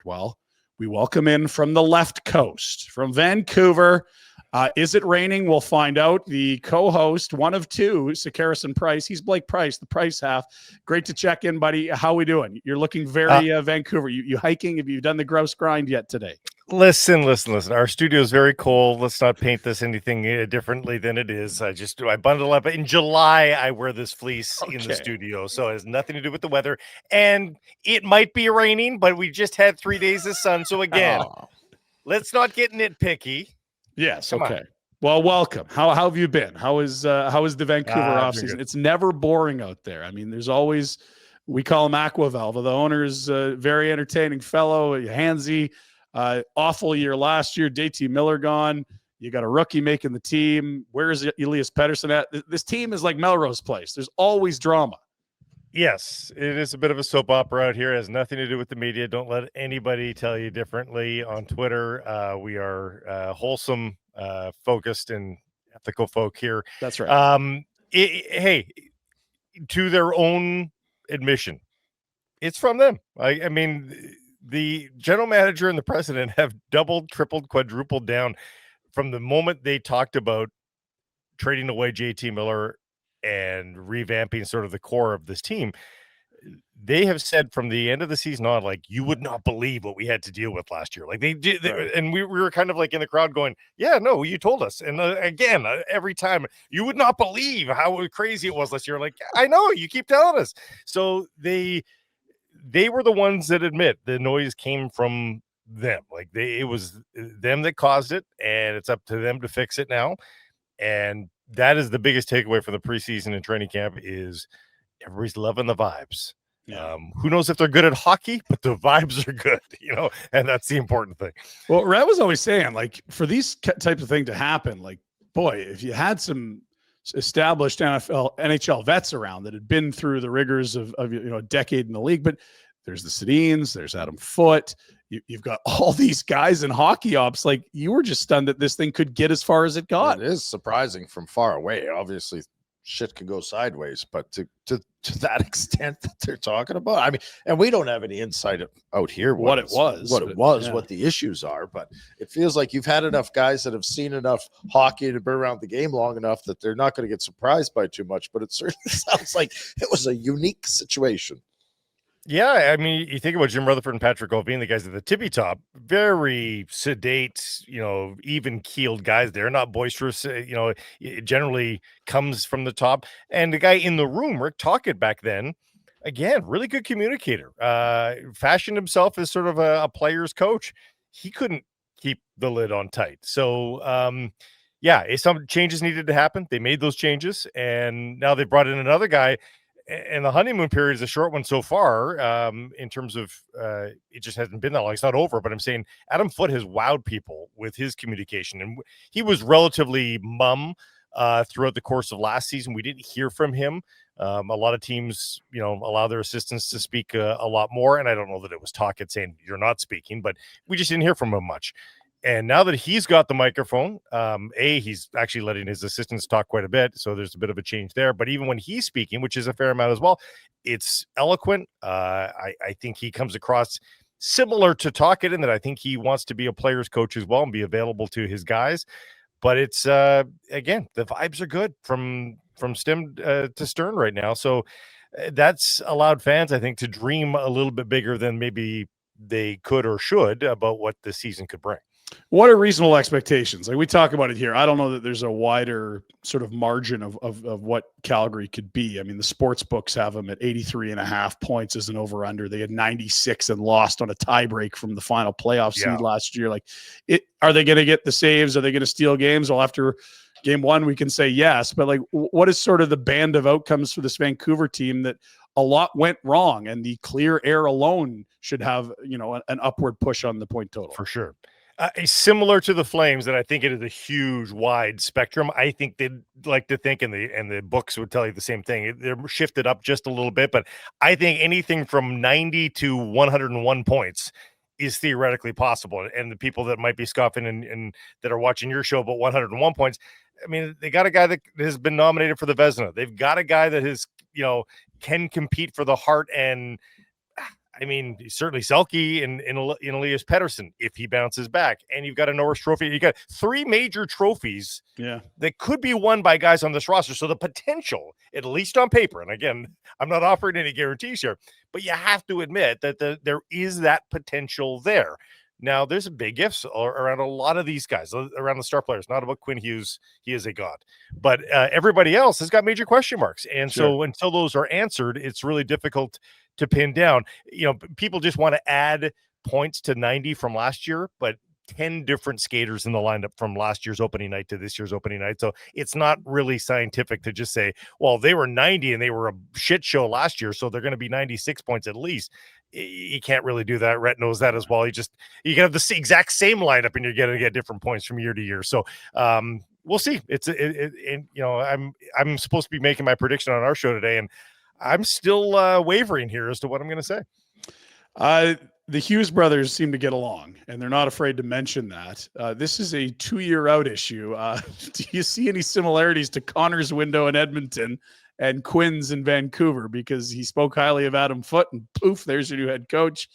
Well, we welcome in from the left coast, from Vancouver. Is it raining? We'll find out. The co-host, one of two, Sakarison Price. He's Blake Price, the Price half. Great to check in, buddy. How we doing? You're looking very Vancouver. You hiking? Have you done the grouse grind yet today? Listen. Our studio is very cold. Let's not paint this anything differently than it is. I bundle up. In July, I wear this fleece in the studio, so it has nothing to do with the weather. And it might be raining, but we just had 3 days of sun. So again, let's not get nitpicky. Yes. Come on. Well, welcome. How have you been? How is the Vancouver offseason? It's never boring out there. I mean, there's always, we call him Aquavalve. The owner's a very entertaining fellow, handsy. Awful year last year. JT Miller gone. You got a rookie making the team. Where's Elias Pettersson at? This team is like Melrose Place. There's always drama. Yes, it is a bit of a soap opera out here. It has nothing to do with the media. Don't let anybody tell you differently on Twitter. We are wholesome, focused, and ethical folk here. That's right. Hey, to their own admission, it's from them. I mean, the general manager and the president have doubled, tripled, quadrupled down from the moment they talked about trading away JT Miller and revamping sort of the core of this team. They have said from the end of the season on, like, you would not believe what we had to deal with last year. Like they did, and we were kind of like in the crowd going, yeah, no, you told us. And again, every time, you would not believe how crazy it was last year. Like, I know, you keep telling us. So they were the ones that admit the noise came from them. Like it was them that caused it, and it's up to them to fix it now. And that is the biggest takeaway from the preseason and training camp is everybody's loving the vibes. Yeah. Who knows if they're good at hockey, but the vibes are good, and that's the important thing. Well, Rhett was always saying, like, for these types of things to happen, like, boy, if you had some established NHL vets around that had been through the rigors of a decade in the league, but there's the Sedins, there's Adam Foote. You've got all these guys in hockey ops. Like, you were just stunned that this thing could get as far as it got. It is surprising from far away. Obviously, shit can go sideways, but to that extent that they're talking about, I mean, and we don't have any insight out here what the issues are, but it feels like you've had enough guys that have seen enough hockey to be around the game long enough that they're not going to get surprised by too much. But it certainly sounds like it was a unique situation. Yeah, I mean, you think about Jim Rutherford and Patrick Gould being the guys at the tippy top, very sedate, even-keeled guys. They're not boisterous, it generally comes from the top. And the guy in the room, Rick Tocchet back then, again, really good communicator, fashioned himself as sort of a player's coach. He couldn't keep the lid on tight. So, some changes needed to happen. They made those changes, and now they brought in another guy. And the honeymoon period is a short one so far, in terms of it just hasn't been that long. It's not over, but I'm saying Adam Foote has wowed people with his communication. And he was relatively mum throughout the course of last season. We didn't hear from him. A lot of teams, allow their assistants to speak a lot more. And I don't know that it was Tocchet saying you're not speaking, but we just didn't hear from him much. And now that he's got the microphone, he's actually letting his assistants talk quite a bit. So there's a bit of a change there. But even when he's speaking, which is a fair amount as well, it's eloquent. I think he comes across similar to Tocchet in that I think he wants to be a player's coach as well and be available to his guys. But it's, again, the vibes are good from stem to stern right now. So that's allowed fans, I think, to dream a little bit bigger than maybe they could or should about what the season could bring. What are reasonable expectations? Like, we talk about it here. I don't know that there's a wider sort of margin of what Calgary could be. I mean, the sports books have them at 83.5 points as an over-under. They had 96 and lost on a tiebreak from the final playoff seed last year. Like, are they going to get the saves? Are they going to steal games? Well, after game one, we can say yes. But, like, what is sort of the band of outcomes for this Vancouver team that a lot went wrong, and the clear air alone should have, an upward push on the point total? For sure. Similar to the Flames, that I think it is a huge, wide spectrum. I think they'd like to think, and the books would tell you the same thing. They're shifted up just a little bit, but I think anything from 90 to 101 points is theoretically possible. And the people that might be scoffing and that are watching your show about 101 points, I mean, they got a guy that has been nominated for the Vezina. They've got a guy that can compete for the Hart, and I mean, certainly Selke and Elias Pettersson, if he bounces back, and you've got a Norris Trophy. You got 3 major trophies that could be won by guys on this roster. So the potential, at least on paper, and again, I'm not offering any guarantees here, but you have to admit that there is that potential there. Now, there's a big ifs around a lot of these guys, around the star players. Not about Quinn Hughes. He is a god. But everybody else has got major question marks. And so until those are answered, it's really difficult to pin down. You know, people just want to add points to 90 from last year, but 10 different skaters in the lineup from last year's opening night to this year's opening night. So it's not really scientific to just say, well, they were 90 and they were a shit show last year, so they're going to be 96 points at least. You can't really do that. Rhett knows that as well. You can have the exact same lineup and you're going to get different points from year to year. So we'll see. You know, I'm supposed to be making my prediction on our show today, and I'm still wavering here as to what I'm going to say. The Hughes brothers seem to get along, and they're not afraid to mention that. This is a 2-year out issue. Do you see any similarities to Connor's window in Edmonton and Quinn's in Vancouver? Because he spoke highly of Adam Foote, and poof, there's your new head coach.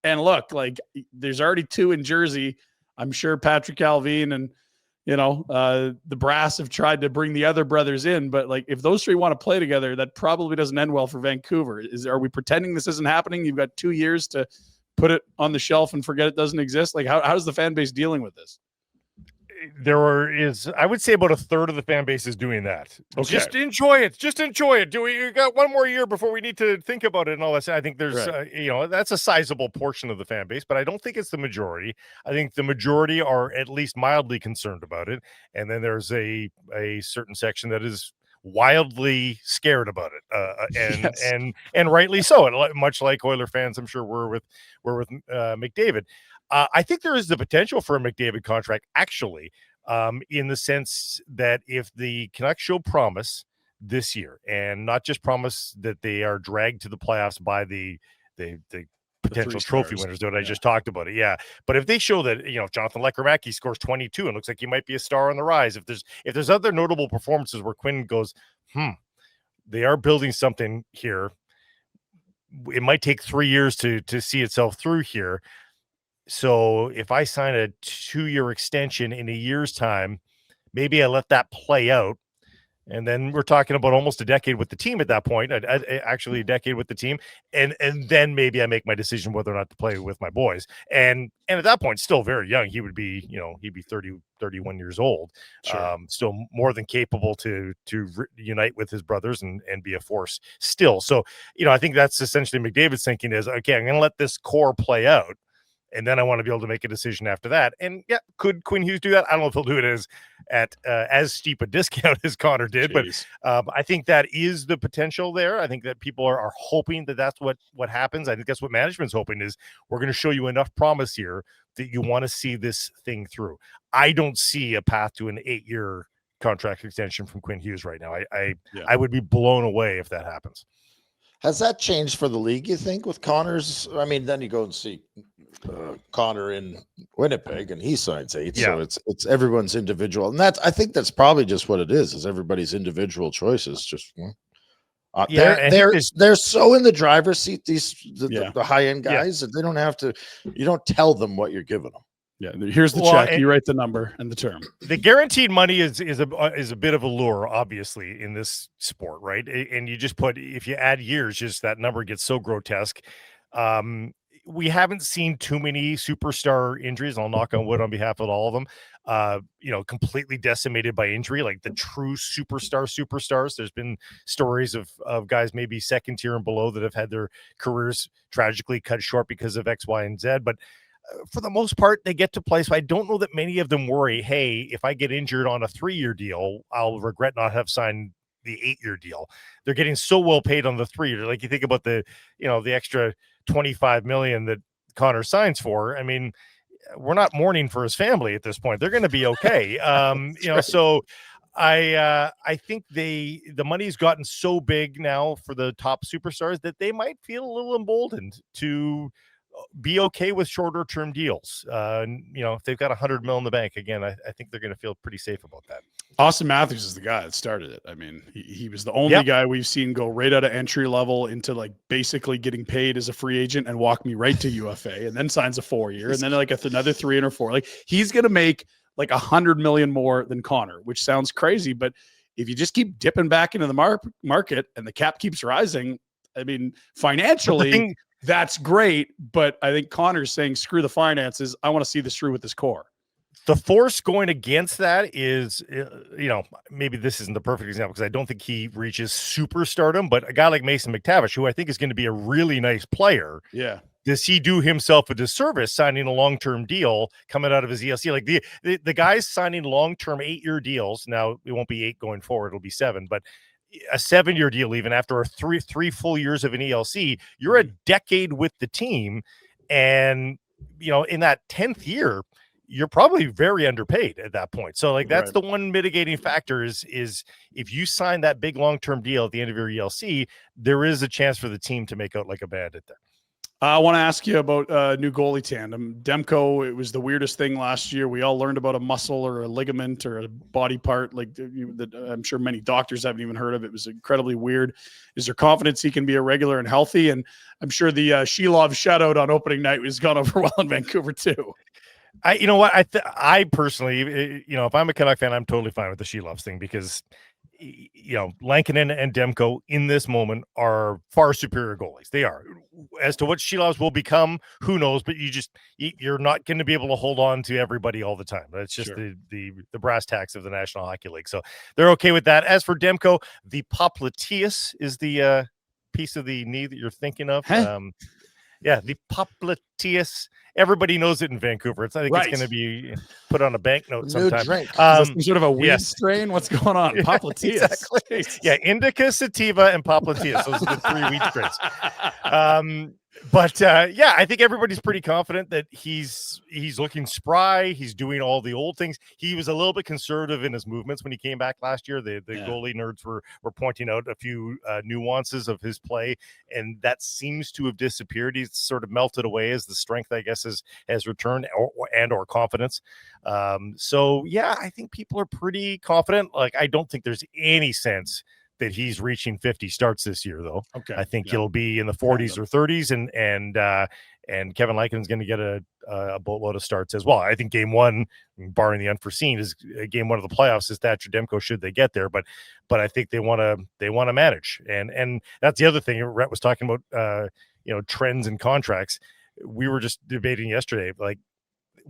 And look, like, there's already 2 in Jersey. I'm sure Patrick Alvin and, you know, the brass have tried to bring the other brothers in, but like, if those 3 want to play together, that probably doesn't end well for Vancouver. Are we pretending this isn't happening? You've got 2 years to put it on the shelf and forget it doesn't exist. Like, how's the fan base dealing with this? I would say about a third of the fan base is doing that. Okay. Just enjoy it. You got 1 more year before we need to think about it and all that. I think there's, you know, that's a sizable portion of the fan base, but I don't think it's the majority. I think the majority are at least mildly concerned about it. And then there's a certain section that is wildly scared about it, and rightly so. And much like Oiler fans, I'm sure we're with McDavid. I think there is the potential for a McDavid contract, actually, in the sense that if the Canucks show promise this year, and not just promise that they are dragged to the playoffs by the potential trophy winners that I just talked about it. Yeah. But if they show that, you know, if Jonathan Lekramacky scores 22 and looks like he might be a star on the rise, if there's other notable performances where Quinn goes, they are building something here. It might take 3 years to see itself through here. So if I sign a 2-year extension in a year's time, maybe I let that play out. And then we're talking about almost a decade with the team at that point, actually a decade with the team. And then maybe I make my decision whether or not to play with my boys. And at that point, still very young. He would be, you know, he'd be 30, 31 years old. Sure. Still more than capable to unite with his brothers and be a force still. So, you know, I think that's essentially McDavid's thinking is, okay, I'm going to let this core play out. And then I want to be able to make a decision after that. And yeah, could Quinn Hughes do that? I don't know if he'll do it as steep a discount as Connor did, but I think that is the potential there. I think that people are hoping that that's what happens. I think that's what management's hoping is we're going to show you enough promise here that you want to see this thing through. I don't see a path to an 8-year contract extension from Quinn Hughes right now. I would be blown away if that happens. Has that changed for the league, you think, with Connor's? I mean, then you go and see Connor in Winnipeg and he signs 8. So it's everyone's individual. And I think that's probably just what it is everybody's individual choices. Just they're so in the driver's seat, the high-end guys, that they don't have to, you don't tell them what you're giving them. Yeah, here's the check. You write the number and the term. The guaranteed money is a bit of a lure, obviously, in this sport, right? And you just if you add years, just that number gets so grotesque. We haven't seen too many superstar injuries. I'll knock on wood on behalf of all of them. You know, completely decimated by injury, like the true superstars. There's been stories of guys maybe second tier and below that have had their careers tragically cut short because of X, Y, and Z. But for the most part, they get to play. So I don't know that many of them worry, hey, if I get injured on a 3-year deal, I'll regret not have signed the 8-year deal. They're getting so well paid on the 3-year. Like, you think about the extra $25 million that Connor signs for. I mean, we're not mourning for his family at this point. They're going to be okay. So I think the money's gotten so big now for the top superstars that they might feel a little emboldened to be okay with shorter term deals. If they've got $100 million in the bank, again, I think they're going to feel pretty safe about that. Austin Matthews is the guy that started it. I mean, he was the only guy we've seen go right out of entry level into like basically getting paid as a free agent and walk me right to UFA, and then signs a 4-year and then like another 3 or 4. Like he's going to make like $100 million more than Connor, which sounds crazy, but if you just keep dipping back into the market and the cap keeps rising, I mean, financially that's great. But I think Connor's saying, screw the finances. I want to see this through with this core. The force going against that is, maybe this isn't the perfect example because I don't think he reaches superstardom, but a guy like Mason McTavish, who I think is going to be a really nice player. Yeah. Does he do himself a disservice signing a long-term deal coming out of his ELC? Like the guys signing long-term 8-year deals. Now it won't be 8 going forward. It'll be 7, but a 7-year deal, even after three full years of an ELC, you're a decade with the team. And, in that 10th year, you're probably very underpaid at that point. So like, that's the one mitigating factor is if you sign that big long-term deal at the end of your ELC, there is a chance for the team to make out like a bandit there. I want to ask you about new goalie tandem. Demko, it was the weirdest thing last year. We all learned about a muscle or a ligament or a body part that I'm sure many doctors haven't even heard of. It was incredibly weird. Is there confidence he can be a regular and healthy? And I'm sure the Shilov shutout on opening night has gone over well in Vancouver too. I personally, if I'm a Canuck fan, I'm totally fine with the Shilovs thing because, Lankinen and Demko in this moment are far superior goalies. They are. As to what Shilovs will become, who knows? But you're not going to be able to hold on to everybody all the time. That's just the brass tacks of the National Hockey League. So they're okay with that. As for Demko, the popliteus is the piece of the knee that you're thinking of. Huh? The popliteus. Everybody knows it in Vancouver. I think it's going to be put on a banknote sometime. Drink. Some sort of a weed strain? What's going on? Popliteus. Exactly. Yeah, indica, sativa, and popliteus. Those are the 3 weed strains. But I think everybody's pretty confident that he's looking spry. He's doing all the old things. He was a little bit conservative in his movements when he came back last year. The goalie nerds were pointing out a few nuances of his play, and that seems to have disappeared. He's sort of melted away as the strength, I guess, has returned or confidence. I think people are pretty confident. Like, I don't think there's any sense that he's reaching 50 starts this year, though. Okay. I think he'll be in the 40s or 30s, and Kevin Lankinen going to get a boatload of starts as well. I think game 1, barring the unforeseen, is game 1 of the playoffs is Thatcher Demko should they get there. But I think they want to manage, and that's the other thing Rhett was talking about. Trends and contracts. We were just debating yesterday, like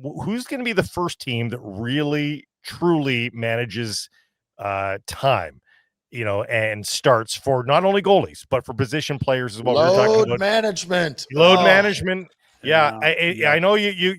who's going to be the first team that really truly manages time. And starts for not only goalies, but for position players as well. Load we're talking about management. Management. Yeah. I know you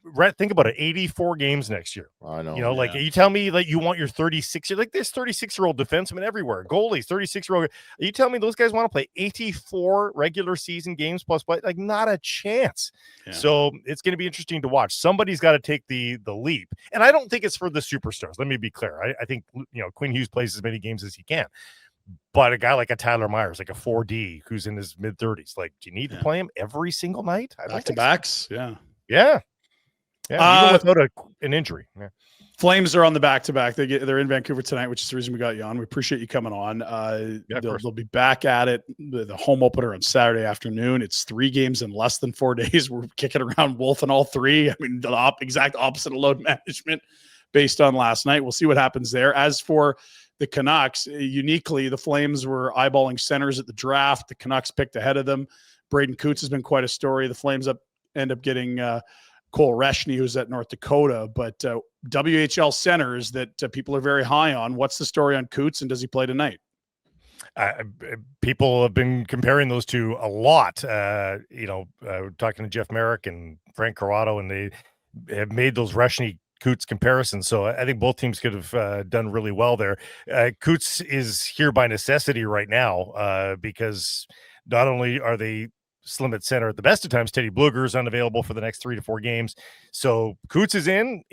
Rhett, think about it. 84 games next year. I know. Like you tell me like you want your 36, like there's 36-year-old defensemen everywhere. Goalies, 36-year-old. You tell me those guys want to play 84 regular season games plus play? Like, not a chance. Yeah. So it's going to be interesting to watch. Somebody's got to take the leap. And I don't think it's for the superstars. Let me be clear. I think Quinn Hughes plays as many games as he can. But a guy like a Tyler Myers, like a 4D who's in his mid-30s, like, do you need to play him every single night? Back-to-backs? So. Yeah. Even without an injury. Yeah. Flames are on the back-to-back. They're in Vancouver tonight, which is the reason we got you on. We appreciate you coming on. They'll be back at it. The home opener on Saturday afternoon. It's 3 games in less than 4 days. We're kicking around Wolf in all 3. I mean, the exact opposite of load management based on last night. We'll see what happens there. As for the Canucks, uniquely, the Flames were eyeballing centers at the draft. The Canucks picked ahead of them. Braden Coots has been quite a story. The Flames end up getting Cole Reshny, who's at North Dakota. But WHL centers that people are very high on. What's the story on Coots, and does he play tonight? People have been comparing those two a lot. Talking to Jeff Merrick and Frank Corrado, and they have made those Reshny Coots comparison. So I think both teams could have done really well there. Coots is here by necessity right now because not only are they slim at center at the best of times, Teddy Bluger is unavailable for the next 3 to 4 games. So Coots is in.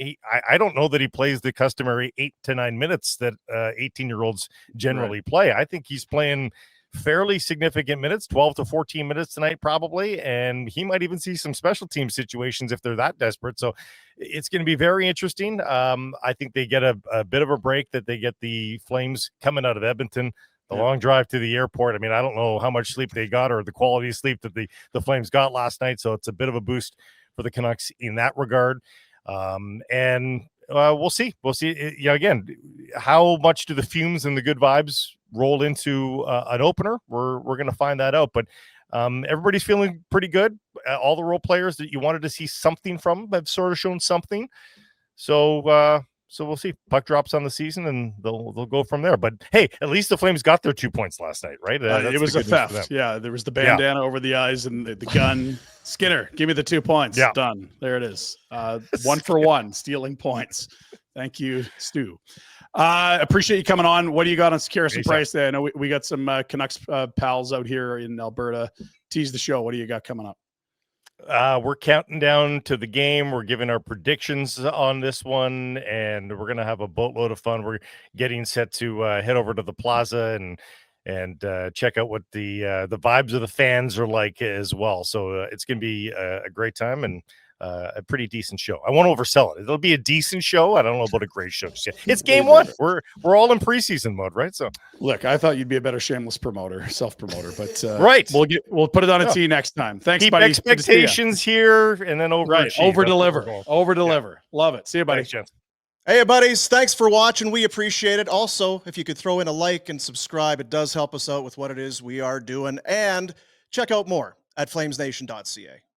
I don't know that he plays the customary 8 to 9 minutes that 18-year-olds generally play. I think he's playing fairly significant minutes, 12 to 14 minutes tonight, probably. And he might even see some special team situations if they're that desperate. So it's going to be very interesting. I think they get a bit of a break that they get the Flames coming out of Edmonton. The long drive to the airport. I mean, I don't know how much sleep they got or the quality of sleep that the Flames got last night. So it's a bit of a boost for the Canucks in that regard. We'll see. We'll see. Again, how much do the fumes and the good vibes roll into an opener? We're going to find that out. But everybody's feeling pretty good. All the role players that you wanted to see something from have sort of shown something. So we'll see. Puck drops on the season, and they'll go from there. But hey, at least the Flames got their 2 points last night, right? It was a theft. Yeah, there was the bandana over the eyes and the gun. Skinner, give me the 2 points. Yeah. Done. There it is. 1 for 1, stealing points. Thank you, Stu. Appreciate you coming on. What do you got on Securus Price there? I know we got some Canucks pals out here in Alberta. Tease the show. What do you got coming up? We're counting down to the game. We're giving our predictions on this one, and we're going to have a boatload of fun. We're getting set to head over to the plaza and check out what the vibes of the fans are like as well. So it's going to be a great time and a pretty decent show. I won't oversell it. It'll be a decent show. I don't know about a great show just yet. It's game one. We're all in preseason mode, right? So look, I thought you'd be a better shameless promoter, self-promoter, but right. We'll put it on a tee next time. Thanks, Keep buddy. Expectations here and then over deliver. Yeah. Love it. See you, buddy. Thanks, hey, buddies. Thanks for watching. We appreciate it. Also, if you could throw in a like and subscribe, it does help us out with what it is we are doing. And check out more at flamesnation.ca.